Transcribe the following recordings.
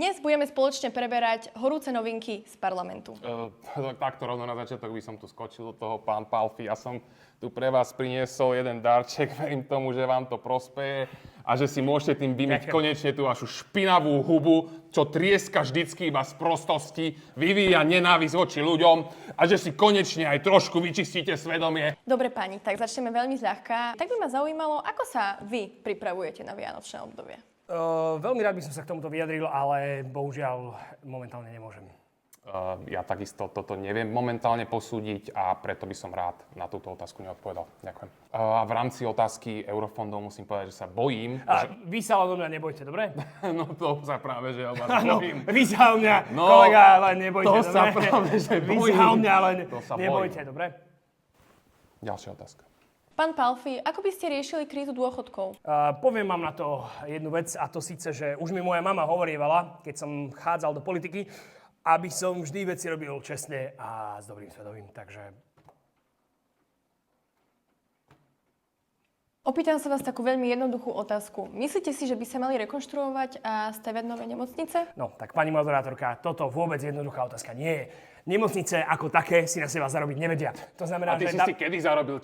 Dnes budeme spoločne preberať horúce novinky z parlamentu. Takto rovno na začiatok by som tu skočil do toho, pán Palfi. Ja som tu pre vás priniesol jeden darček. Verím tomu, že vám to prospeje a že si môžete tým vymyť konečne tú vašu špinavú hubu, čo trieska vždycky iba z prostosti, vyvíja nenávisť voči ľuďom a že si konečne aj trošku vyčistíte svedomie. Dobre pani, tak začneme veľmi zľahka. Tak by ma zaujímalo, ako sa vy pripravujete na vianočné obdobie? Veľmi rád by som sa k tomuto vyjadril, ale bohužiaľ momentálne nemôžem. Ja takisto toto neviem momentálne posúdiť a preto by som rád na túto otázku neodpovedal. Ďakujem. A v rámci otázky eurofondov musím povedať, že sa bojím. Vy sa ale o mňa nebojte, dobre? No to sa práve, že o vás bojím. Vy sa o mňa, kolega, ale nebojte, to dobre? sa práve, že Vy bojím. sa o mňa, ale nebojte, bojím. dobre? Ďalšia otázka. Pán Palfi, ako by ste riešili krízu dôchodkov? Poviem vám na to jednu vec, a to síce, že už mi moja mama hovorievala, keď som chádzal do politiky, aby som vždy veci robil čestne a s dobrým svedomím, takže... Opýtam sa vás takú veľmi jednoduchú otázku. Myslíte si, že by sa mali rekonštruovať a stavať nové nemocnice? No, tak pani moderátorka, toto vôbec jednoduchá otázka nie je. Nemocnice ako také si na seba zarobiť nevedia. To znamená, A ty že... si kedy zarobil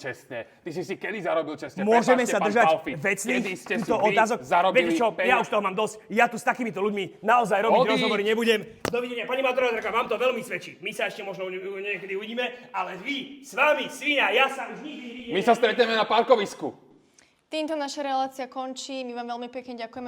čestne? Môžeme Prepáčte, sa pán držať Palfi. vecných Kedy ste si týchto vy otázok. zarobili Viete čo, ja peniaze? už toho mám dosť. Ja tu s takýmito ľuďmi naozaj robiť Odíď. rozhovory nebudem. Dovidenia. Pani moderátorka, vám to veľmi svedčí. My sa ešte možno niekedy uvidíme, ale vy, s vami, svina, ja sa už nikdy... My sa stretneme na parkovisku. Týmto naša relácia končí. My vám veľmi pekne ďakujeme.